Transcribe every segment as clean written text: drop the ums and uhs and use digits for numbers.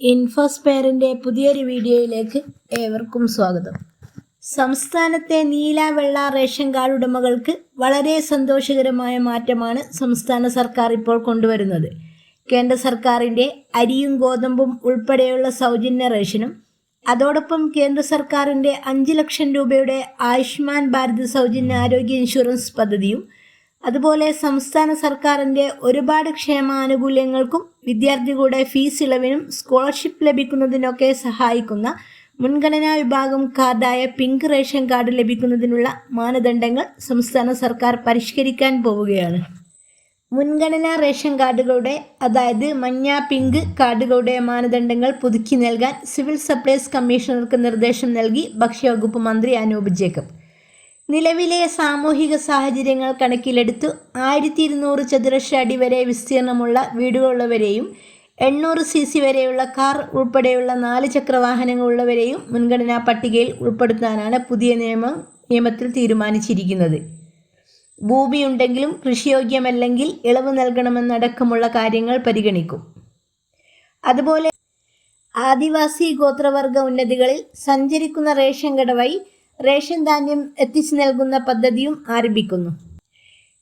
ഇൻഫോസ്പെയറിൻ്റെ പുതിയൊരു വീഡിയോയിലേക്ക് ഏവർക്കും സ്വാഗതം. സംസ്ഥാനത്തെ നീല വെള്ള റേഷൻ കാർഡ് ഉടമകൾക്ക് വളരെ സന്തോഷകരമായ മാറ്റമാണ് സംസ്ഥാന സർക്കാർ ഇപ്പോൾ കൊണ്ടുവരുന്നത്. കേന്ദ്ര സർക്കാരിൻ്റെ അരിയും ഗോതമ്പും ഉൾപ്പെടെയുള്ള സൗജന്യ റേഷനും അതോടൊപ്പം കേന്ദ്ര സർക്കാരിൻ്റെ 5 ലക്ഷം രൂപയുടെ ആയുഷ്മാൻ ഭാരത് സൗജന്യ ആരോഗ്യ ഇൻഷുറൻസ് പദ്ധതിയും അതുപോലെ സംസ്ഥാന സർക്കാരിൻ്റെ ഒരുപാട് ക്ഷേമാനുകൂല്യങ്ങൾക്കും വിദ്യാർത്ഥികളുടെ ഫീസ് ഇളവിനും സ്കോളർഷിപ്പ് ലഭിക്കുന്നതിനൊക്കെ സഹായിക്കുന്ന മുൻഗണനാ വിഭാഗം കാർഡായ പിങ്ക് റേഷൻ കാർഡ് ലഭിക്കുന്നതിനുള്ള മാനദണ്ഡങ്ങൾ സംസ്ഥാന സർക്കാർ പരിഷ്കരിക്കാൻ പോവുകയാണ്. മുൻഗണനാ റേഷൻ കാർഡുകളുടെ അതായത് മഞ്ഞ പിങ്ക് കാർഡുകളുടെ മാനദണ്ഡങ്ങൾ പുതുക്കി നൽകാൻ സിവിൽ സപ്ലൈസ് കമ്മീഷണർക്ക് നിർദ്ദേശം നൽകി ഭക്ഷ്യവകുപ്പ് മന്ത്രി അനൂപ് ജേക്കബ്. നിലവിലെ സാമൂഹിക സാഹചര്യങ്ങൾ കണക്കിലെടുത്തു 1200 ചതുരശ്ര അടി വരെ വിസ്തീർണമുള്ള വീടുകളുള്ളവരെയും 800 cc വരെയുള്ള കാർ ഉൾപ്പെടെയുള്ള 4 ചക്രവാഹനങ്ങളുള്ളവരെയും മുൻഗണനാ പട്ടികയിൽ ഉൾപ്പെടുത്താനാണ് പുതിയ നിയമത്തിൽ തീരുമാനിച്ചിരിക്കുന്നത്. ഭൂമിയുണ്ടെങ്കിലും കൃഷിയോഗ്യമല്ലെങ്കിൽ ഇളവ് നൽകണമെന്നടക്കമുള്ള കാര്യങ്ങൾ പരിഗണിക്കും. അതുപോലെ ആദിവാസി ഗോത്രവർഗ ഉന്നതികളിൽ സഞ്ചരിക്കുന്ന റേഷൻ കട വഴി റേഷൻ ധാന്യം എത്തിച്ചു നൽകുന്ന പദ്ധതിയും ആരംഭിക്കുന്നു.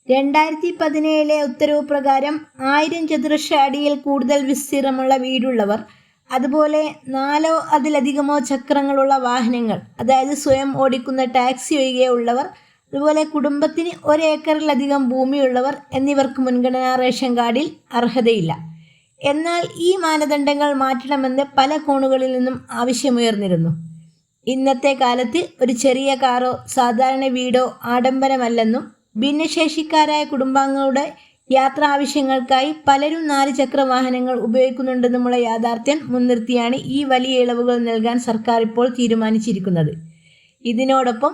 2017 ഉത്തരവ് പ്രകാരം 1000 ചതുരശ്ര അടിയിൽ കൂടുതൽ വിസ്തീർണമുള്ള വീടുള്ളവർ, അതുപോലെ 4 അതിലധികമോ ചക്രങ്ങളുള്ള വാഹനങ്ങൾ അതായത് സ്വയം ഓടിക്കുന്ന ടാക്സി ഒഴികെയുള്ളവർ, അതുപോലെ കുടുംബത്തിന് 1 ഏക്കറിലധികം ഭൂമിയുള്ളവർ എന്നിവർക്ക് മുൻഗണനാ റേഷൻ കാർഡിൽ അർഹതയില്ല. എന്നാൽ ഈ മാനദണ്ഡങ്ങൾ മാറ്റണമെന്ന് പല കോണുകളിൽ നിന്നും ആവശ്യമുയർന്നിരുന്നു. ഇന്നത്തെ കാലത്ത് ഒരു ചെറിയ കാറോ സാധാരണ വീടോ ആഡംബരമല്ലെന്നും ഭിന്നശേഷിക്കാരായ കുടുംബാംഗങ്ങളുടെ യാത്രാ ആവശ്യങ്ങൾക്കായി പലരും 4 ചക്ര വാഹനങ്ങൾ ഉപയോഗിക്കുന്നുണ്ടെന്നുമുള്ള യാഥാർത്ഥ്യം മുൻനിർത്തിയാണ് ഈ വലിയ ഇളവുകൾ നൽകാൻ സർക്കാർ ഇപ്പോൾ തീരുമാനിച്ചിരിക്കുന്നത്. ഇതിനോടൊപ്പം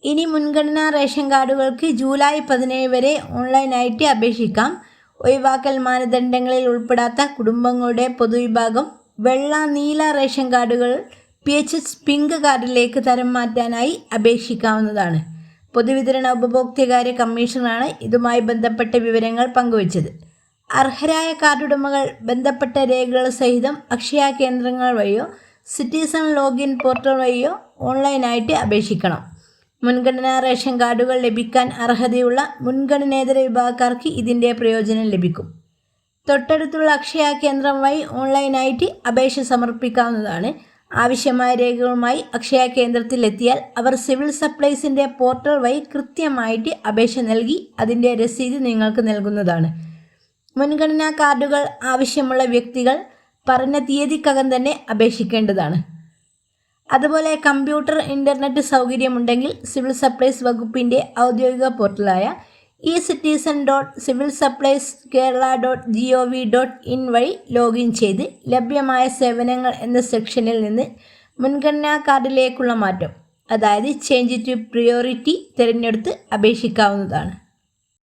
ഇനി മുൻഗണനാ റേഷൻ കാർഡുകൾക്ക് ജൂലൈ 17 വരെ ഓൺലൈനായിട്ട് അപേക്ഷിക്കാം. ഒഴിവാക്കൽ മാനദണ്ഡങ്ങളിൽ ഉൾപ്പെടാത്ത കുടുംബങ്ങളുടെ പൊതുവിഭാഗം വെള്ള നീല റേഷൻ കാർഡുകൾ PHS പിങ്ക് കാർഡിലേക്ക് തരം മാറ്റാനായി അപേക്ഷിക്കാവുന്നതാണ്. പൊതുവിതരണ ഉപഭോക്തൃകാര്യ കമ്മീഷണറാണ് ഇതുമായി ബന്ധപ്പെട്ട വിവരങ്ങൾ പങ്കുവച്ചത്. അർഹരായ കാർഡുടമകൾ ബന്ധപ്പെട്ട രേഖകൾ സഹിതം അക്ഷയ കേന്ദ്രങ്ങൾ വഴിയോ സിറ്റിസൺ ലോഗിൻ പോർട്ടൽ വഴിയോ ഓൺലൈനായിട്ട് അപേക്ഷിക്കണം. മുൻഗണനാ റേഷൻ കാർഡുകൾ ലഭിക്കാൻ അർഹതയുള്ള മുൻഗണനേതര വിഭാഗക്കാർക്ക് ഇതിൻ്റെ പ്രയോജനം ലഭിക്കും. തൊട്ടടുത്തുള്ള അക്ഷയ കേന്ദ്രം വഴി ഓൺലൈനായിട്ട് അപേക്ഷ സമർപ്പിക്കാവുന്നതാണ്. ആവശ്യമായ രേഖകളുമായി അക്ഷയ കേന്ദ്രത്തിൽ എത്തിയാൽ അവർ സിവിൽ സപ്ലൈസിൻ്റെ പോർട്ടൽ വഴി കൃത്യമായിട്ട് അപേക്ഷ നൽകി അതിൻ്റെ രസീത് നിങ്ങൾക്ക് നൽകുന്നതാണ്. മുൻഗണനാ കാർഡുകൾ ആവശ്യമുള്ള വ്യക്തികൾ പറഞ്ഞ തീയതിക്കകം തന്നെ അപേക്ഷിക്കേണ്ടതാണ്. അതുപോലെ കമ്പ്യൂട്ടർ ഇൻ്റർനെറ്റ് സൗകര്യമുണ്ടെങ്കിൽ സിവിൽ സപ്ലൈസ് വകുപ്പിൻ്റെ ഔദ്യോഗിക പോർട്ടലായ ecitizen.civilsupplieskerala.gov.in വഴി ലോഗിൻ ചെയ്ത് ലഭ്യമായ സേവനങ്ങൾ എന്ന സെക്ഷനിൽ നിന്ന് മുൻഗണനാ കാർഡിലേക്കുള്ള മാറ്റം അതായത് ചേഞ്ച് ടു പ്രിയോറിറ്റി തിരഞ്ഞെടുത്ത് അപേക്ഷിക്കാവുന്നതാണ്.